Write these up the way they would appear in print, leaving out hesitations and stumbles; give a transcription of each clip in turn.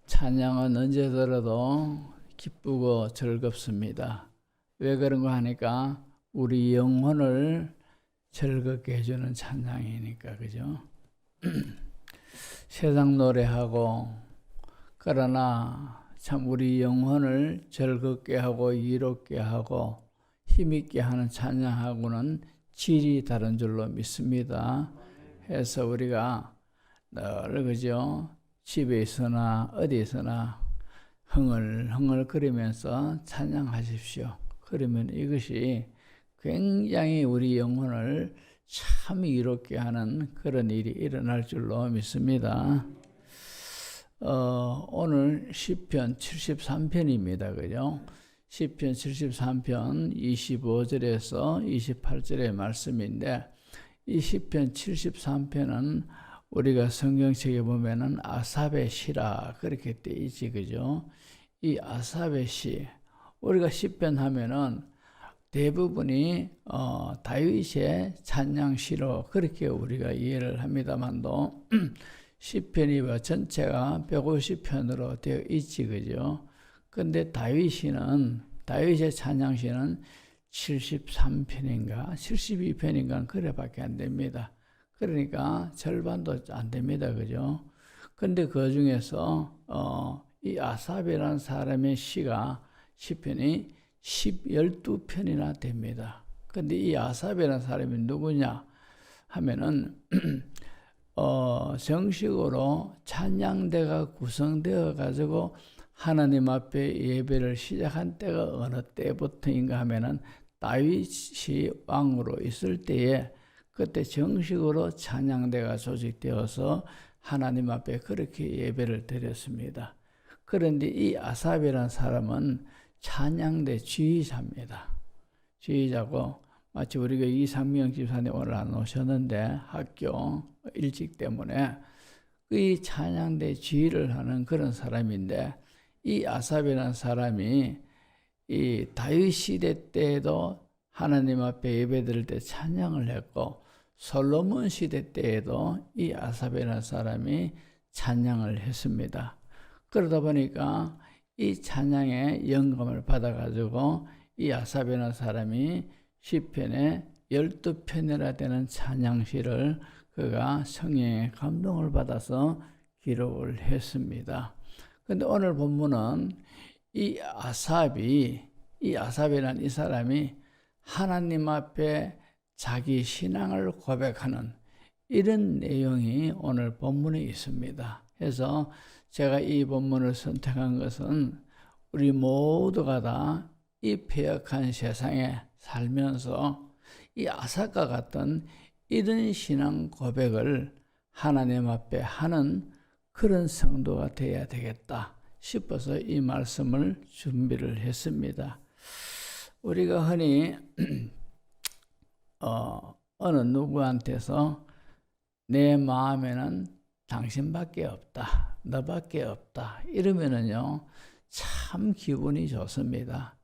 찬양은 언제 들어도 기쁘고 즐겁습니다. 왜 그런가 하니까 우리 영혼을 즐겁게 해주는 찬양이니까, 그죠? 세상 노래하고, 그러나 참 우리 영혼을 즐겁게 하고 이롭게 하고 힘있게 하는 찬양하고는 질이 다른 줄로 믿습니다. 해서 우리가 늘 그죠? 집에 있으나 어디서나 흥얼흥얼거리면서 찬양하십시오. 그러면 이것이 굉장히 우리 영혼을 참 이롭게 하는 그런 일이 일어날 줄로 믿습니다. 오늘 시편 73편입니다. 그죠? 시편 73편 25절에서 28절의 말씀인데, 이 시편 73편은 우리가 성경책에 보면은 아삽의 시라 그렇게 돼 있지, 그죠? 이 아삽의 시, 우리가 시편 하면은 대부분이 다윗의 찬양시로 그렇게 우리가 이해를 합니다만도 시편이 전체가 150편으로 되어 있지, 그죠? 근데 다윗의 찬양시는 73편인가 72편인가 그래밖에 안 됩니다. 그러니까 절반도 안 됩니다, 그죠? 근데 그 중에서 이 아삽이라는 사람의 시편이 12편이나 됩니다. 근데 이 아삽이라는 사람이 누구냐 하면은 정식으로 찬양대가 구성되어 가지고 하나님 앞에 예배를 시작한 때가 어느 때부터인가 하면은 다윗이 왕으로 있을 때에 그때 정식으로 찬양대가 조직되어서 하나님 앞에 그렇게 예배를 드렸습니다. 그런데 이 아삽이라는 사람은 찬양대 지휘자입니다. 지휘자고, 마치 우리가 이상명 집사님 오늘 안 오셨는데 학교 일찍 때문에 이 찬양대 지휘를 하는 그런 사람인데, 이 아삽이라는 사람이 이 다윗 시대 때에도 하나님 앞에 예배 드릴 때 찬양을 했고, 솔로몬 시대 때에도 이 아삽이라는 사람이 찬양을 했습니다. 그러다 보니까 이 찬양의 영감을 받아가지고 이 아삽이라는 사람이 시편에 12편이나 되는 찬양시를 그가 성령의 감동을 받아서 기록을 했습니다. 근데 오늘 본문은 이 아삽이라는 이 사람이 하나님 앞에 자기 신앙을 고백하는 이런 내용이 오늘 본문에 있습니다. 그래서 제가 이 본문을 선택한 것은 우리 모두가 다 이 패역한 세상에 살면서 이 아삽과 같은 이런 신앙 고백을 하나님 앞에 하는 그런 성도가 되어야 되겠다 싶어서 이 말씀을 준비를 했습니다. 우리가 흔히 어느 누구한테서 내 마음에는 당신밖에 없다, 너밖에 없다 이러면은요 참 기분이 좋습니다.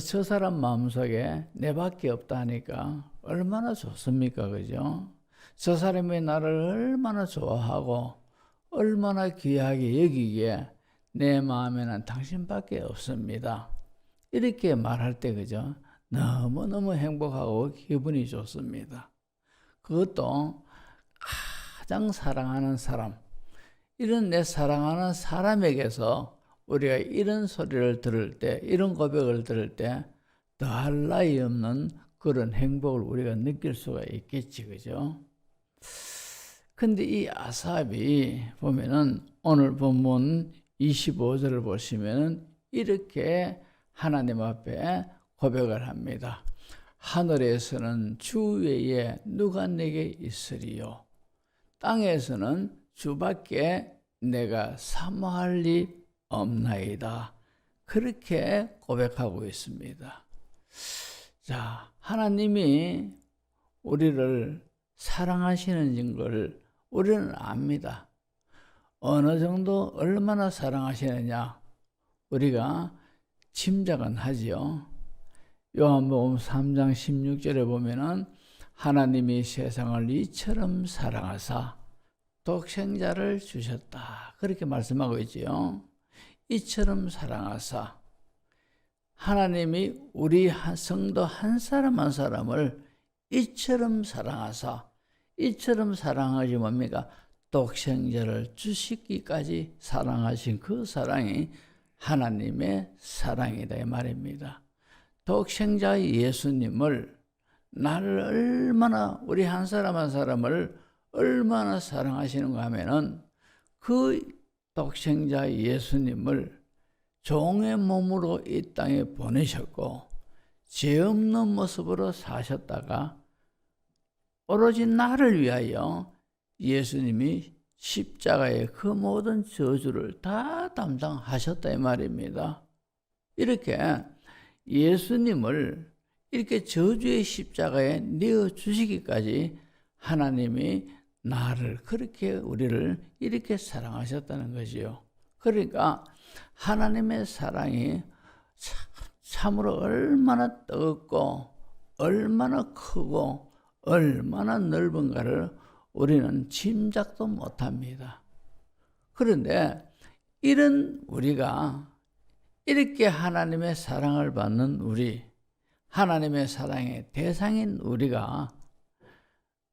저 사람 마음속에 내밖에 없다 하니까 얼마나 좋습니까, 그죠? 저 사람이 나를 얼마나 좋아하고 얼마나 귀하게 여기기에 내 마음에는 당신밖에 없습니다 이렇게 말할 때, 그죠? 너무너무 행복하고 기분이 좋습니다. 그것도 가장 사랑하는 사람, 이런 내 사랑하는 사람에게서 우리가 이런 소리를 들을 때, 이런 고백을 들을 때 더할 나위 없는 그런 행복을 우리가 느낄 수가 있겠지, 그죠? 근데 이 아삽이 보면은 오늘 본문 25절을 보시면은 이렇게 하나님 앞에 고백을 합니다. 하늘에서는 주 외에 누가 내게 있으리요? 땅에서는 주밖에 내가 사모할 리 없나이다. 그렇게 고백하고 있습니다. 자, 하나님이 우리를 사랑하시는 걸 우리는 압니다. 어느 정도 얼마나 사랑하시느냐 우리가 짐작은 하지요. 요한복음 3장 16절에 보면은 하나님이 세상을 이처럼 사랑하사 독생자를 주셨다. 그렇게 말씀하고 있지요. 이처럼 사랑하사, 하나님이 우리 성도 한 사람 한 사람을 이처럼 사랑하사, 이처럼 사랑하지 뭡니까? 독생자를 주시기까지 사랑하신 그 사랑이 하나님의 사랑이다 이 말입니다. 독생자 예수님을, 나를 얼마나, 우리 한 사람 한 사람을 얼마나 사랑하시는가 하면은 그 독생자 예수님을 종의 몸으로 이 땅에 보내셨고 죄 없는 모습으로 사셨다가 오로지 나를 위하여 예수님이 십자가의 그 모든 저주를 다 담당하셨다 이 말입니다. 이렇게 예수님을 이렇게 저주의 십자가에 내어 주시기까지 하나님이 나를, 그렇게 우리를 이렇게 사랑하셨다는 거지요. 그러니까 하나님의 사랑이 참으로 얼마나 뜨겁고 얼마나 크고 얼마나 넓은가를 우리는 짐작도 못합니다. 그런데 이런 우리가, 이렇게 하나님의 사랑을 받는 우리, 하나님의 사랑의 대상인 우리가,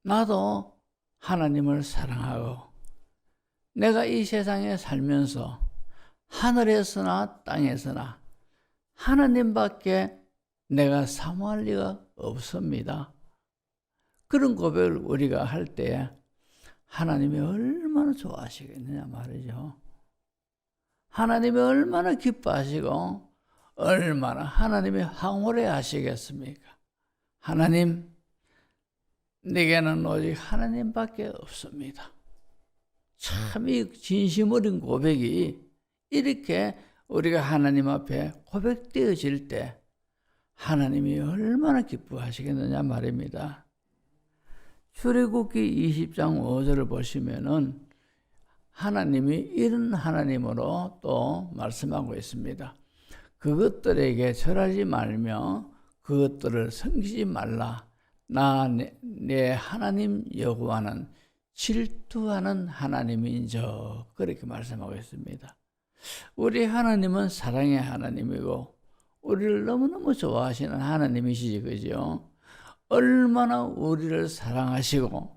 나도 하나님을 사랑하고 내가 이 세상에 살면서 하늘에서나 땅에서나 하나님밖에 내가 사모할 리가 없습니다. 그런 고백을 우리가 할 때 하나님이 얼마나 좋아하시겠느냐 말이죠. 하나님이 얼마나 기뻐하시고 얼마나 하나님이 황홀해 하시겠습니까? 하나님, 내게는 오직 하나님밖에 없습니다. 참 이 진심 어린 고백이 이렇게 우리가 하나님 앞에 고백되어질 때 하나님이 얼마나 기뻐하시겠느냐 말입니다. 출애굽기 20장 5절을 보시면은 하나님이 이런 하나님으로 또 말씀하고 있습니다. 그것들에게 절하지 말며 그것들을 섬기지 말라. 내 하나님 여호와는 질투하는 하나님인저, 그렇게 말씀하고 있습니다. 우리 하나님은 사랑의 하나님이고 우리를 너무너무 좋아하시는 하나님이시지, 그죠? 얼마나 우리를 사랑하시고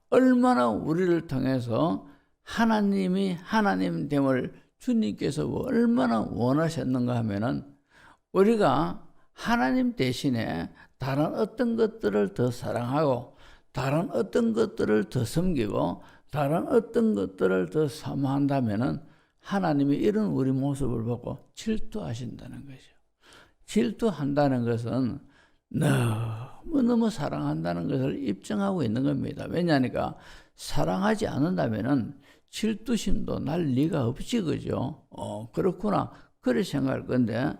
얼마나 우리를 통해서 하나님이 하나님됨을 주님께서 얼마나 원하셨는가 하면은 우리가 하나님 대신에 다른 어떤 것들을 더 사랑하고 다른 어떤 것들을 더 섬기고 다른 어떤 것들을 더 사모한다면은 하나님이 이런 우리 모습을 보고 질투하신다는 거죠. 질투한다는 것은 너무너무 사랑한다는 것을 입증하고 있는 겁니다. 왜냐하니까 사랑하지 않는다면은 질투심도 날 리가 없지, 그죠? 그렇구나. 그렇게 생각할 건데,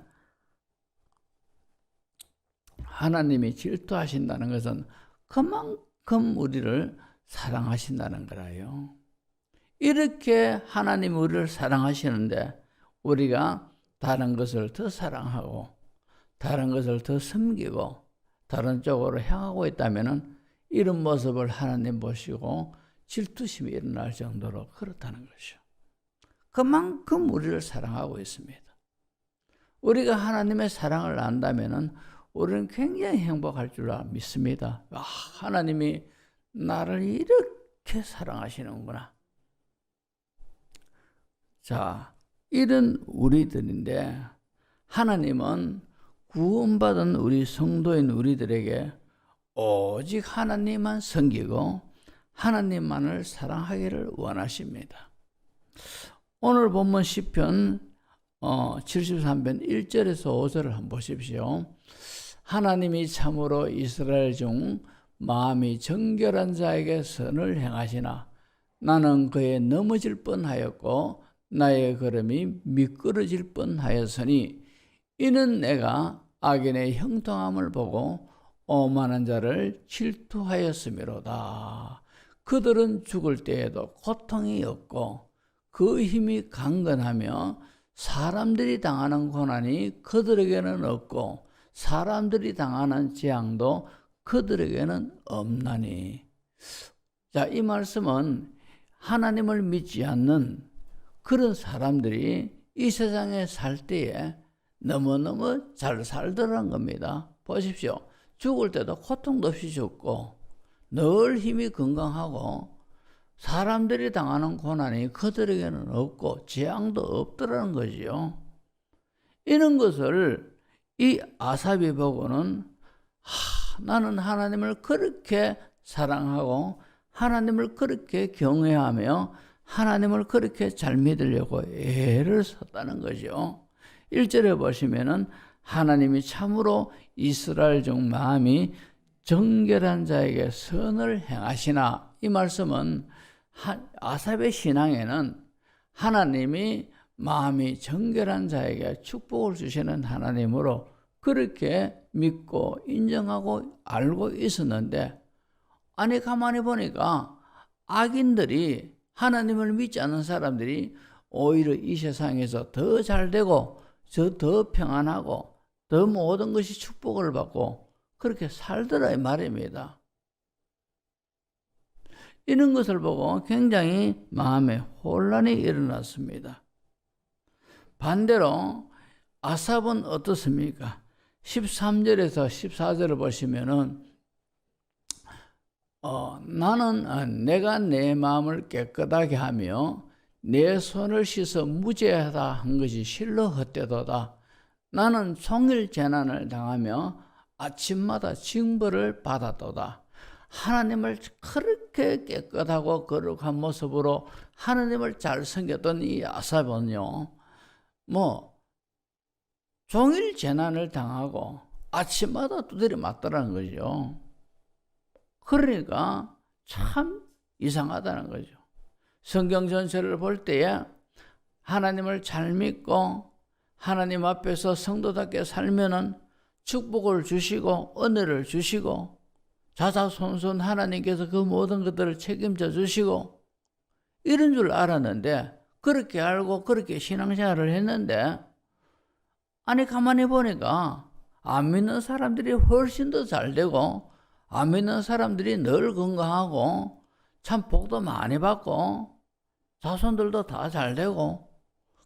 하나님이 질투하신다는 것은 그만큼 우리를 사랑하신다는 거라요. 이렇게 하나님 우리를 사랑하시는데 우리가 다른 것을 더 사랑하고 다른 것을 더 섬기고 다른 쪽으로 향하고 있다면 이런 모습을 하나님 보시고 질투심이 일어날 정도로 그렇다는 것이죠. 그만큼 우리를 사랑하고 있습니다. 우리가 하나님의 사랑을 안다면 우리는 굉장히 행복할 줄 믿습니다. 하나님이 나를 이렇게 사랑하시는구나. 자, 이런 우리들인데 하나님은 구원받은 우리 성도인 우리들에게 오직 하나님만 섬기고 하나님만을 사랑하기를 원하십니다. 오늘 본문 시편 73편 1절에서 5절을 한번 보십시오. 하나님이 참으로 이스라엘 중 마음이 정결한 자에게 선을 행하시나 나는 그에 넘어질 뻔하였고 나의 걸음이 미끄러질 뻔하였으니 이는 내가 악인의 형통함을 보고 오만한 자를 질투하였음이로다. 그들은 죽을 때에도 고통이 없고 그 힘이 강건하며 사람들이 당하는 고난이 그들에게는 없고 사람들이 당하는 재앙도 그들에게는 없나니. 자, 이 말씀은 하나님을 믿지 않는 그런 사람들이 이 세상에 살 때에 너무너무 잘 살더라는 겁니다. 보십시오. 죽을 때도 고통도 없이 죽고 늘 힘이 건강하고 사람들이 당하는 고난이 그들에게는 없고 재앙도 없더라는 거지요. 이런 것을 이 아삽이 보고는 나는 하나님을 그렇게 사랑하고 하나님을 그렇게 경외하며 하나님을 그렇게 잘 믿으려고 애를 썼다는 거죠. 1절에 보시면은 하나님이 참으로 이스라엘 중 마음이 정결한 자에게 선을 행하시나, 이 말씀은 아삽의 신앙에는 하나님이 마음이 정결한 자에게 축복을 주시는 하나님으로 그렇게 믿고 인정하고 알고 있었는데, 아니 가만히 보니까 악인들이, 하나님을 믿지 않는 사람들이 오히려 이 세상에서 더 잘되고 더 평안하고 더 모든 것이 축복을 받고 그렇게 살더라 이 말입니다. 이런 것을 보고 굉장히 마음에 혼란이 일어났습니다. 반대로 아삽은 어떻습니까? 13절에서 14절을 보시면은 나는 내가 내 마음을 깨끗하게 하며 내 손을 씻어 무죄하다 한 것이 실로 헛되도다. 나는 종일 재난을 당하며 아침마다 징벌을 받았도다. 하나님을 그렇게 깨끗하고 거룩한 모습으로 하나님을 잘 섬겼던 이 아삽은요, 종일 재난을 당하고 아침마다 두드려 맞더라는 거죠. 그러니까 참 이상하다는 거죠. 성경 전체를 볼 때에 하나님을 잘 믿고 하나님 앞에서 성도답게 살면은 축복을 주시고 은혜를 주시고 자자손손 하나님께서 그 모든 것들을 책임져 주시고 이런 줄 알았는데, 그렇게 알고 그렇게 신앙생활을 했는데, 아니 가만히 보니까 안 믿는 사람들이 훨씬 더 잘되고 안 믿는 사람들이 늘 건강하고 참 복도 많이 받고 자손들도 다 잘되고,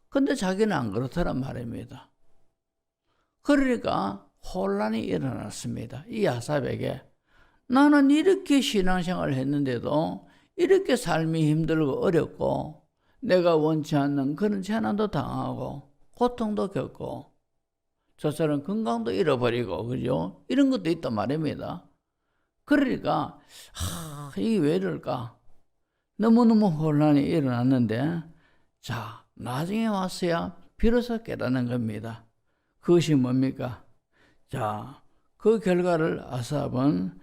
근데 자기는 안 그렇더란 말입니다. 그러니까 혼란이 일어났습니다. 이 아삽에게. 나는 이렇게 신앙생활을 했는데도 이렇게 삶이 힘들고 어렵고 내가 원치 않는 그런 재난도 당하고 고통도 겪고 저처럼 건강도 잃어버리고, 그죠? 이런 것도 있단 말입니다. 그러니까 이게 왜 이럴까? 너무너무 혼란이 일어났는데, 자, 나중에 왔어야 비로소 깨닫는 겁니다. 그것이 뭡니까? 자, 그 결과를 아삽은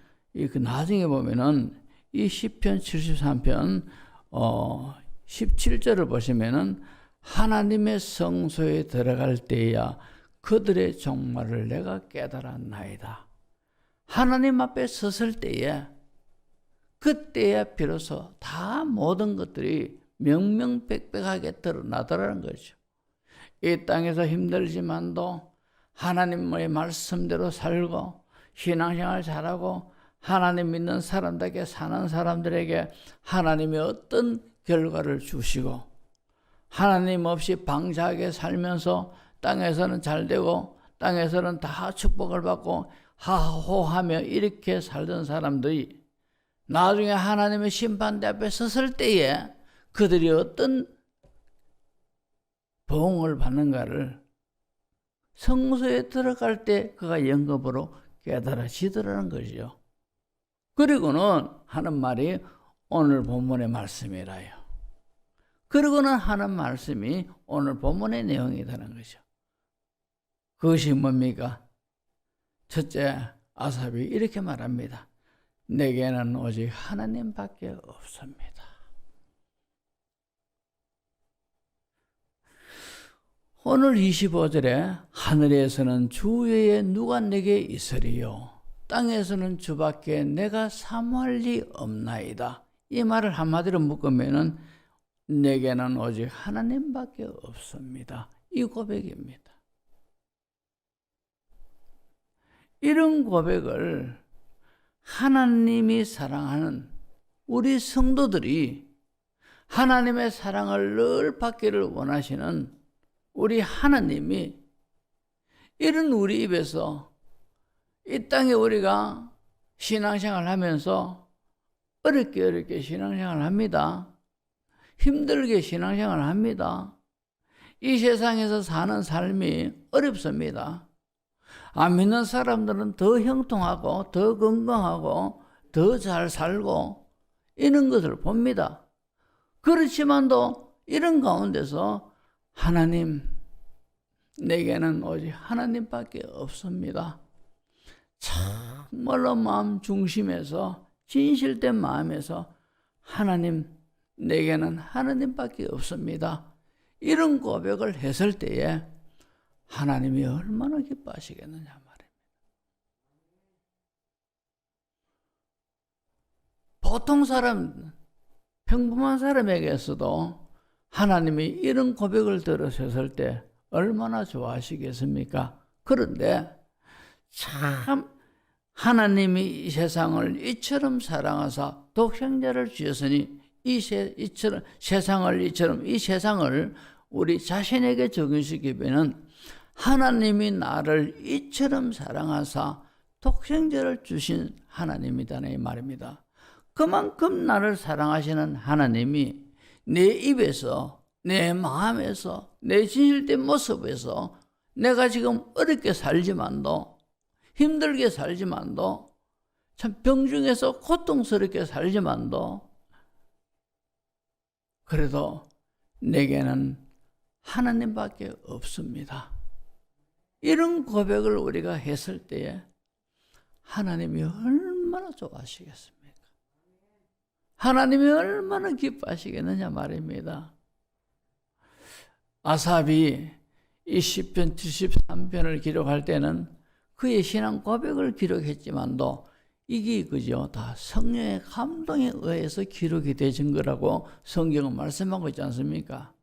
나중에 보면은 이 시편 73편 17절을 보시면은 하나님의 성소에 들어갈 때야 그들의 종말을 내가 깨달았나이다. 하나님 앞에 섰을 때에, 그때야 비로소 다 모든 것들이 명명백백하게 드러나더라는 거죠. 이 땅에서 힘들지만도 하나님의 말씀대로 살고 신앙생활 잘하고 하나님 믿는 사람답게 사는 사람들에게 하나님이 어떤 결과를 주시고, 하나님 없이 방자하게 살면서 땅에서는 잘되고 땅에서는 다 축복을 받고 하호하며 이렇게 살던 사람들이 나중에 하나님의 심판대 앞에 섰을 때에 그들이 어떤 보응을 받는가를 성소에 들어갈 때 그가 영겁으로 깨달아지더라는 거죠. 그리고는 하는 말이 오늘 본문의 말씀이라요. 그리고는 하는 말씀이 오늘 본문의 내용이라는 거죠. 그것이 뭡니까? 첫째, 아삽이 이렇게 말합니다. 내게는 오직 하나님밖에 없습니다. 오늘 25절에 하늘에서는 주 외에 누가 내게 있으리요, 땅에서는 주밖에 내가 사모할 리 없나이다. 이 말을 한마디로 묶으면은 내게는 오직 하나님밖에 없습니다. 이 고백입니다. 이런 고백을 하나님이 사랑하는 우리 성도들이 하나님의 사랑을 늘 받기를 원하시는 우리 하나님이 이런 우리 입에서 이 땅에 우리가 신앙생활 하면서 어렵게 신앙생활 합니다. 힘들게 신앙생활 합니다. 이 세상에서 사는 삶이 어렵습니다. 안 믿는 사람들은 더 형통하고 더 건강하고 더 잘 살고 이런 것을 봅니다. 그렇지만도 이런 가운데서 하나님, 내게는 오직 하나님밖에 없습니다. 정말로 마음 중심에서 진실된 마음에서 하나님, 내게는 하나님밖에 없습니다. 이런 고백을 했을 때에 하나님이 얼마나 기뻐하시겠느냐 말입니다. 보통 사람, 평범한 사람에게서도 하나님이 이런 고백을 들으셨을 때 얼마나 좋아하시겠습니까? 그런데 참 하나님이 이 세상을 이처럼 사랑하사 독생자를 주셨으니 이 세상을 우리 자신에게 적용시키면 하나님이 나를 이처럼 사랑하사 독생자를 주신 하나님이다는 이 말입니다. 그만큼 나를 사랑하시는 하나님이 내 입에서, 내 마음에서, 내 진실된 모습에서 내가 지금 어렵게 살지만도, 힘들게 살지만도, 참 병중에서 고통스럽게 살지만도 그래도 내게는 하나님밖에 없습니다. 이런 고백을 우리가 했을 때에 하나님이 얼마나 좋아하시겠습니까? 하나님이 얼마나 기뻐하시겠느냐 말입니다. 아삽이 이 시편 73편을 기록할 때는 그의 신앙 고백을 기록했지만도 이게 그죠? 다 성령의 감동에 의해서 기록이 되신 거라고 성경은 말씀하고 있지 않습니까?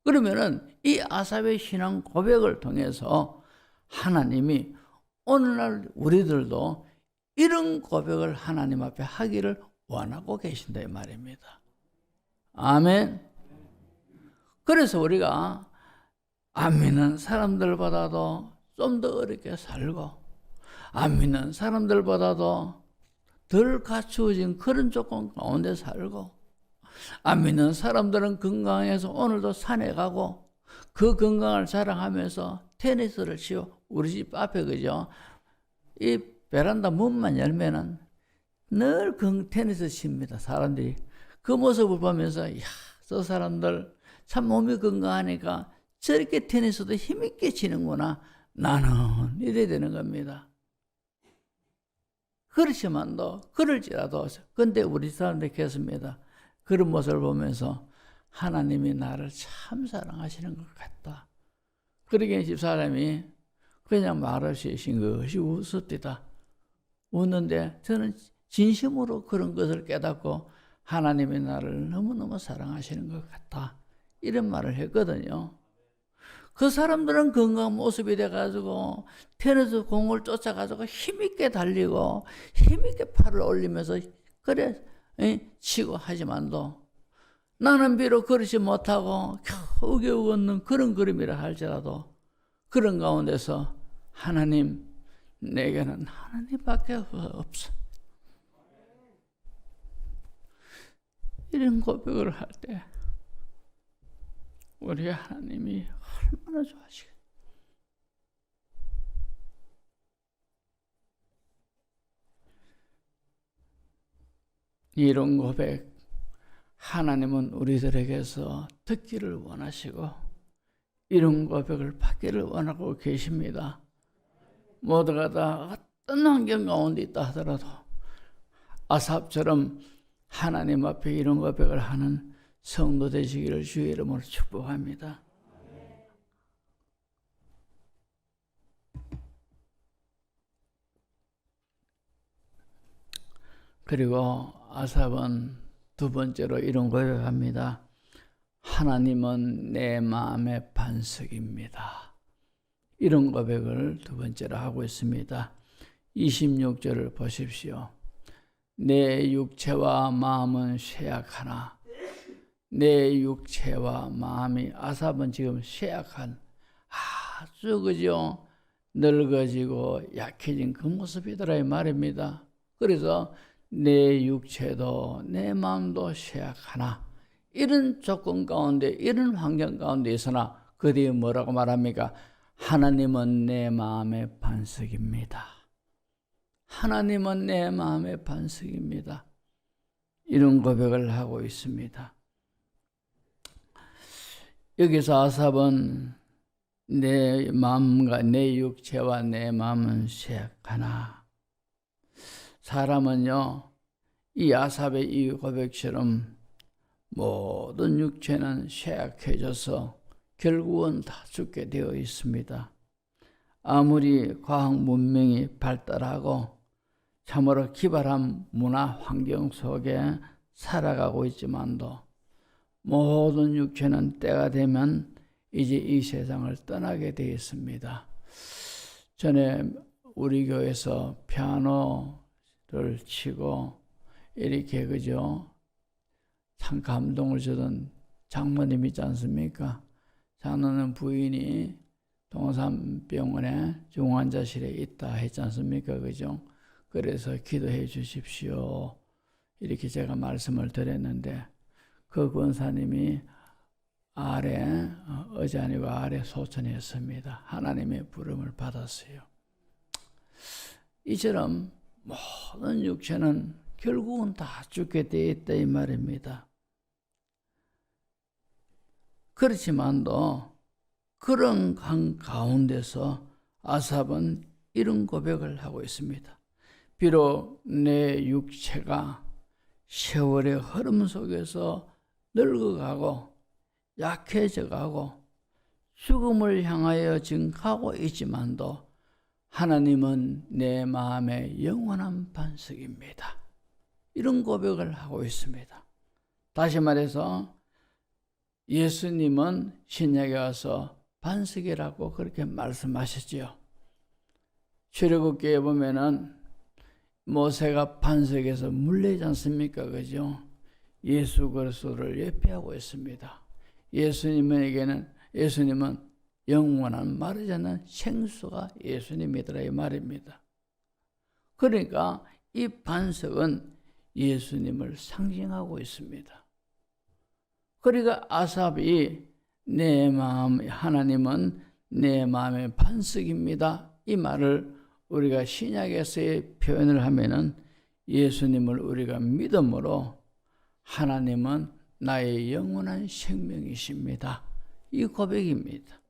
그러면은 이 아삽의 신앙 고백을 통해서 하나님이 오늘날 우리들도 이런 고백을 하나님 앞에 하기를 원하고 계신다 이 말입니다. 아멘. 그래서 우리가 안 믿는 사람들보다도 좀 더 어렵게 살고 안 믿는 사람들보다도 덜 갖추어진 그런 조건 가운데 살고 안 믿는 사람들은 건강해서 오늘도 산에 가고 그 건강을 자랑하면서 테니스를 치고 우리 집 앞에 그죠? 이 베란다 문만 열면은 늘 테니스 칩니다. 사람들이 그 모습을 보면서 이야, 저 사람들 참 몸이 건강하니까 저렇게 테니스도 힘있게 치는구나. 나는 이래야 되는 겁니다. 그렇지만도 그럴지라도 근데 우리 사람들이 그렇습니다. 그런 모습을 보면서 하나님이 나를 참 사랑하시는 것 같다. 그러기에 집사람이 그냥 말없이 싱긋이 웃었다. 웃는데 저는 진심으로 그런 것을 깨닫고 하나님이 나를 너무너무 사랑하시는 것 같다. 이런 말을 했거든요. 그 사람들은 건강한 모습이 돼가지고 테니스 공을 쫓아가지고 힘있게 달리고 힘있게 팔을 올리면서 그래 치고 하지만도 나는 비록 그렇지 못하고 겨우겨우 걷는 그런 걸음이라 할지라도 그런 가운데서 하나님, 내게는 하나님밖에 없어. 이런 고백을 할 때 우리 하나님이 얼마나 좋아하시겠어요. 이런 고백 하나님은 우리들에게서 듣기를 원하시고 이런 고백을 받기를 원하고 계십니다. 모두가 다 어떤 환경 가운데 있다 하더라도 아삽처럼 하나님 앞에 이런 고백을 하는 성도 되시기를 주의 이름으로 축복합니다. 그리고 아삽은 두 번째로 이런 고백합니다. 하나님은 내 마음의 반석입니다. 이런 고백을 두 번째로 하고 있습니다. 26절을 보십시오. 내 육체와 마음은 쇠약하나 내 육체와 마음이 아삽은 지금 쇠약한 아주 그죠 늙어지고 약해진 그 모습이더라 이 말입니다. 그래서 내 육체도 내 마음도 쇠약하나 이런 조건 가운데 이런 환경 가운데 있으나 그 뒤에 뭐라고 말합니까? 하나님은 내 마음의 반석입니다. 하나님은 내 마음의 반석입니다. 이런 고백을 하고 있습니다. 여기서 아삽은 내 마음과 내 육체와 내 마음은 쇠약하나 사람은요 이 아삽의 이 고백처럼 모든 육체는 쇠약해져서 결국은 다 죽게 되어 있습니다. 아무리 과학 문명이 발달하고 참으로 기발한 문화 환경 속에 살아가고 있지만도 모든 육체는 때가 되면 이제 이 세상을 떠나게 되어 있습니다. 전에 우리 교회에서 피아노를 치고 이렇게 그죠 참 감동을 주던 장모님 있지 않습니까? 장로는 부인이 동산병원에 중환자실에 있다 했지 않습니까? 그죠? 그래서 기도해 주십시오. 이렇게 제가 말씀을 드렸는데 그 권사님이 아래 어제 아래 소천했습니다. 하나님의 부름을 받았어요. 이처럼 모든 육체는 결국은 다 죽게 되어 있다 이 말입니다. 그렇지만도 그런 가운데서 아삽은 이런 고백을 하고 있습니다. 비록 내 육체가 세월의 흐름 속에서 늙어가고 약해져가고 죽음을 향하여 지금 가고 있지만도 하나님은 내 마음의 영원한 반석입니다. 이런 고백을 하고 있습니다. 다시 말해서 예수님은 신약에 와서 반석이라고 그렇게 말씀하셨지요. 출애굽기에 보면은 모세가 반석에서 물리지 않습니까? 그죠? 예수 그리스도를 예표하고 있습니다. 예수님은 영원한 마르지 않는 생수가 예수님이더라 이 말입니다. 그러니까 이 반석은 예수님을 상징하고 있습니다. 그러니까 아삽이 내 마음 하나님은 내 마음의 반석입니다. 이 말을 우리가 신약에서의 표현을 하면은 예수님을 우리가 믿음으로 하나님은 나의 영원한 생명이십니다. 이 고백입니다.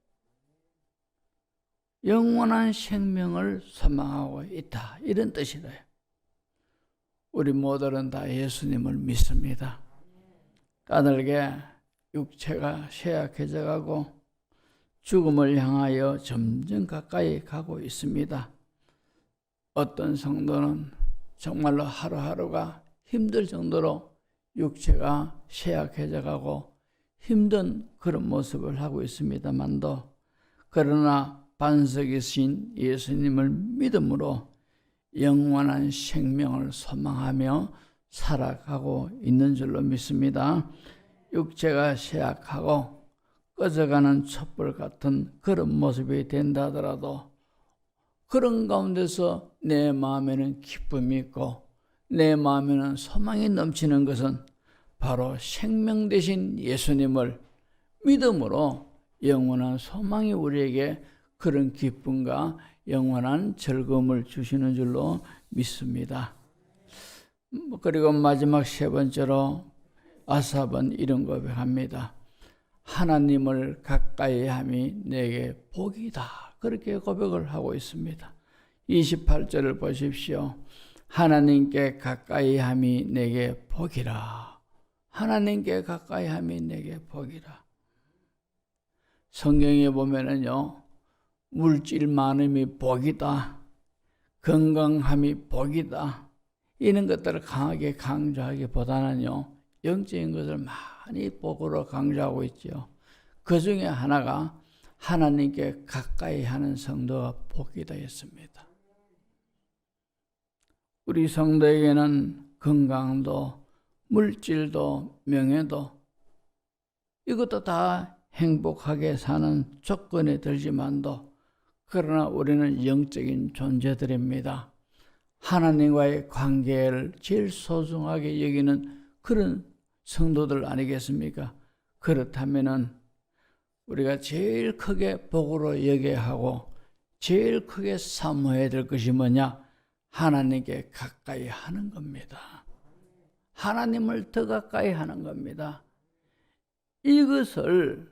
영원한 생명을 소망하고 있다. 이런 뜻이래요. 우리 모두는 다 예수님을 믿습니다. 까닭에 육체가 쇠약해져 가고 죽음을 향하여 점점 가까이 가고 있습니다. 어떤 성도는 정말로 하루하루가 힘들 정도로 육체가 쇠약해져 가고 힘든 그런 모습을 하고 있습니다만도 그러나 반석이신 예수님을 믿음으로 영원한 생명을 소망하며 살아가고 있는 줄로 믿습니다. 육체가 쇠약하고 꺼져가는 촛불 같은 그런 모습이 된다 하더라도 그런 가운데서 내 마음에는 기쁨이 있고 내 마음에는 소망이 넘치는 것은 바로 생명 되신 예수님을 믿음으로 영원한 소망이 우리에게 그런 기쁨과 영원한 즐거움을 주시는 줄로 믿습니다. 그리고 마지막 세 번째로 아삽은 이런 고백합니다. 하나님을 가까이 함이 내게 복이다. 그렇게 고백을 하고 있습니다. 28절을 보십시오. 하나님께 가까이 함이 내게 복이라. 하나님께 가까이 함이 내게 복이라. 성경에 보면은요, 물질 많음이 복이다. 건강함이 복이다. 이런 것들을 강하게 강조하기보다는요, 영적인 것을 많이 복으로 강조하고 있죠. 그 중에 하나가 하나님께 가까이 하는 성도가 복이다 했습니다. 우리 성도에게는 건강도 물질도 명예도 이것도 다 행복하게 사는 조건에 들지만도 그러나 우리는 영적인 존재들입니다. 하나님과의 관계를 제일 소중하게 여기는 그런 성도들 아니겠습니까? 그렇다면은 우리가 제일 크게 복으로 여겨야 하고 제일 크게 사모해야 될 것이 뭐냐? 하나님께 가까이 하는 겁니다. 하나님을 더 가까이 하는 겁니다. 이것을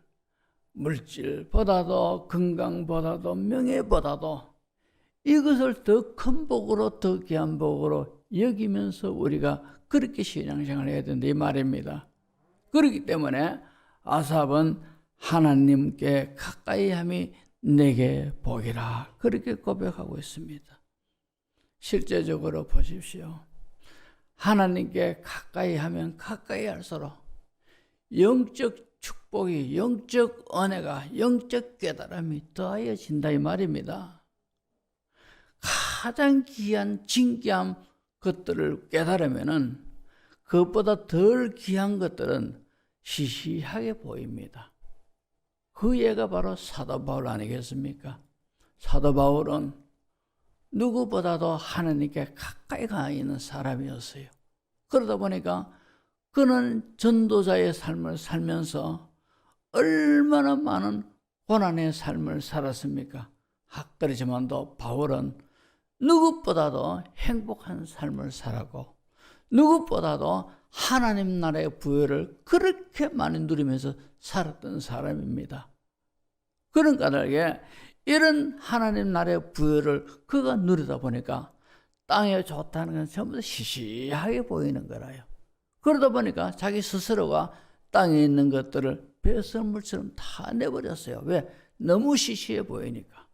물질보다도 건강보다도 명예보다도 이것을 더 큰 복으로 더 귀한 복으로 여기면서 우리가 그렇게 신앙생활을 해야 된다 이 말입니다. 그렇기 때문에 아삽은 하나님께 가까이 함이 내게 복이라 그렇게 고백하고 있습니다. 실제적으로 보십시오. 하나님께 가까이 하면 가까이 할수록 영적 축복이, 영적 은혜가, 영적 깨달음이 더하여진다 이 말입니다. 가장 귀한 진귀한 것들을 깨달으면은 그것보다 덜 귀한 것들은 시시하게 보입니다. 그 예가 바로 사도 바울 아니겠습니까? 사도 바울은 누구보다도 하나님께 가까이 가 있는 사람이었어요. 그러다 보니까 그는 전도자의 삶을 살면서 얼마나 많은 고난의 삶을 살았습니까? 그렇지만도 바울은 누구보다도 행복한 삶을 살았고 누구보다도 하나님 나라의 부여를 그렇게 많이 누리면서 살았던 사람입니다. 그런 까닭에 이런 하나님 나라의 부여를 그가 누리다 보니까 땅에 좋다는 건 전부 다 시시하게 보이는 거라요. 그러다 보니까 자기 스스로가 땅에 있는 것들을 배설물처럼 다 내버렸어요. 왜? 너무 시시해 보이니까.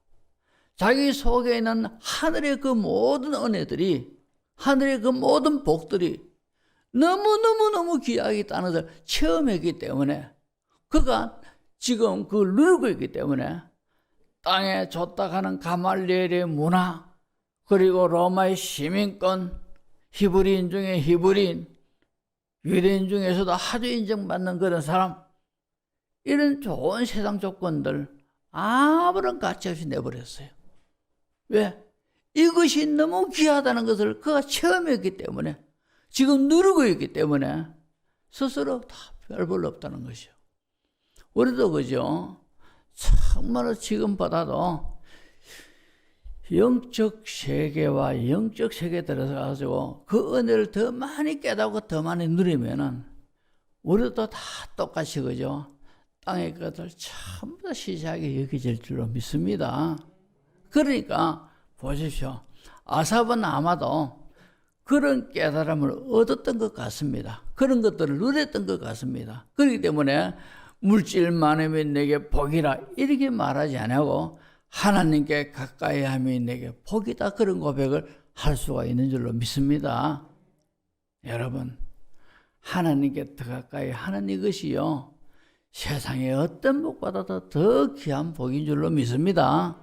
자기 속에 있는 하늘의 그 모든 은혜들이, 하늘의 그 모든 복들이 너무너무너무 귀하게 있다는 것을 체험했기 때문에 그가 지금 그걸 누리고 있기 때문에 땅에 줬다 가는 가말리엘의 문화, 그리고 로마의 시민권, 히브리인 중에 히브리인, 유대인 중에서도 아주 인정받는 그런 사람, 이런 좋은 세상 조건들 아무런 가치 없이 내버렸어요. 왜? 이것이 너무 귀하다는 것을 그가 체험했기 때문에, 지금 누리고 있기 때문에 스스로 다 별 없다는 것이요. 우리도 그죠? 정말로 지금보다도 영적 세계와 영적 세계에 들어가서 그 은혜를 더 많이 깨닫고 더 많이 누리면은 우리도 다 똑같이 그죠? 땅의 것을 전부 다 시시하게 여겨질 줄로 믿습니다. 그러니까 보십시오. 아삽은 아마도 그런 깨달음을 얻었던 것 같습니다. 그런 것들을 누렸던 것 같습니다. 그렇기 때문에 물질 많음이 내게 복이라 이렇게 말하지 않고 하나님께 가까이 함이 내게 복이다, 그런 고백을 할 수가 있는 줄로 믿습니다. 여러분, 하나님께 더 가까이 하는 이것이요, 세상의 어떤 복보다도 더 귀한 복인 줄로 믿습니다.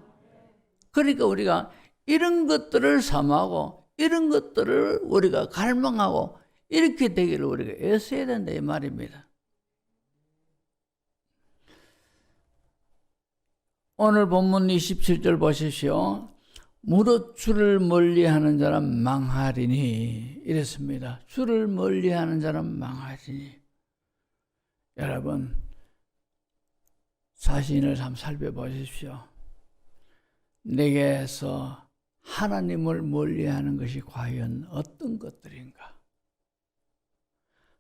그러니까 우리가 이런 것들을 사모하고 이런 것들을 우리가 갈망하고 이렇게 되기를 우리가 애써야 된다 이 말입니다. 오늘 본문 27절 보십시오. 무릇 주를 멀리하는 자는 망하리니 이랬습니다. 주를 멀리하는 자는 망하리니. 여러분, 자신을 한번 살펴보십시오. 내게서 하나님을 멀리하는 것이 과연 어떤 것들인가?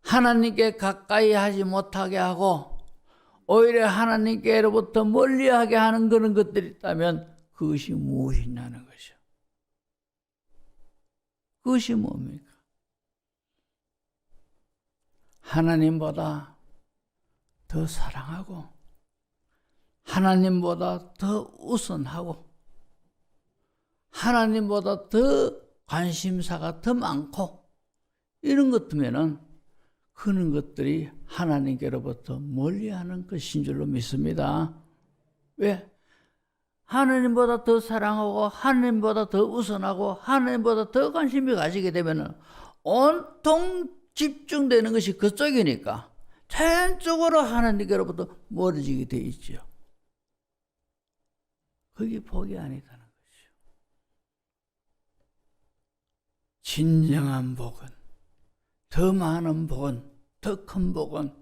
하나님께 가까이 하지 못하게 하고 오히려 하나님께로부터 멀리하게 하는 그런 것들이 있다면 그것이 무엇이냐는 것이죠. 그것이 뭡니까? 하나님보다 더 사랑하고 하나님보다 더 우선하고 하나님보다 더 관심사가 더 많고 이런 것들면은 그런 것들이 하나님께로부터 멀리하는 것인 줄로 믿습니다. 왜? 하나님보다 더 사랑하고 하나님보다 더 우선하고 하나님보다 더 관심이 가지게 되면은 온통 집중되는 것이 그쪽이니까 자연적으로 하나님께로부터 멀어지게 돼 있죠. 그게 복이 아니다는 것이죠. 진정한 복은, 더 많은 복은, 더 큰 복은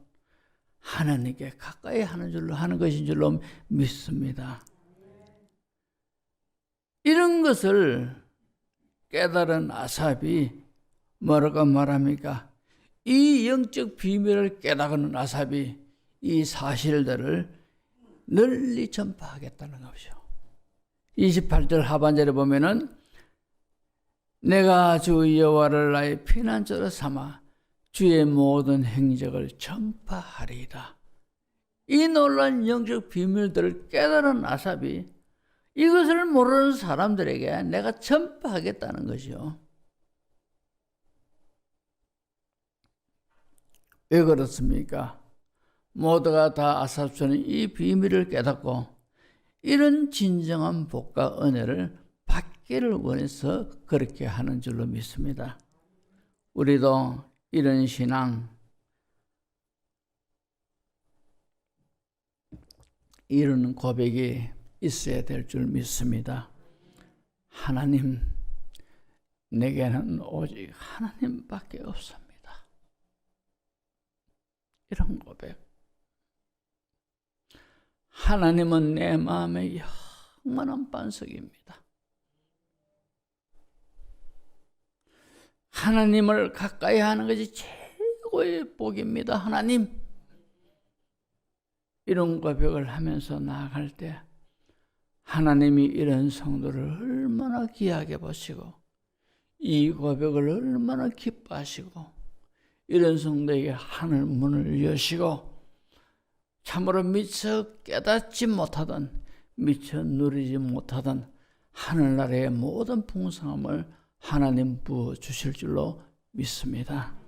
하나님께 가까이 하는 것인 줄로 믿습니다. 이런 것을 깨달은 아삽이 뭐라고 말합니까? 이 영적 비밀을 깨달은 아삽이 이 사실들을 널리 전파하겠다는 것이죠. 28절 하반절에 보면은 내가 주 여호와를 나의 피난처로 삼아 주의 모든 행적을 전파하리이다. 이 놀라운 영적 비밀들을 깨달은 아삽이 이것을 모르는 사람들에게 내가 전파하겠다는 것이요. 왜 그렇습니까? 모두가 다 아삽처럼 이 비밀을 깨닫고 이런 진정한 복과 은혜를 받기를 원해서 그렇게 하는 줄로 믿습니다. 우리도 이런 신앙, 이런 고백이 있어야 될 줄 믿습니다. 하나님, 내게는 오직 하나님밖에 없습니다. 이런 고백. 하나님은 내 마음의 영원한 반석입니다. 하나님을 가까이 하는 것이 최고의 복입니다. 하나님. 이런 고백을 하면서 나아갈 때 하나님이 이런 성도를 얼마나 귀하게 보시고 이 고백을 얼마나 기뻐하시고 이런 성도에게 하늘 문을 여시고 참으로 미처 깨닫지 못하던 미처 누리지 못하던 하늘나라의 모든 풍성함을 하나님 부어주실 줄로 믿습니다.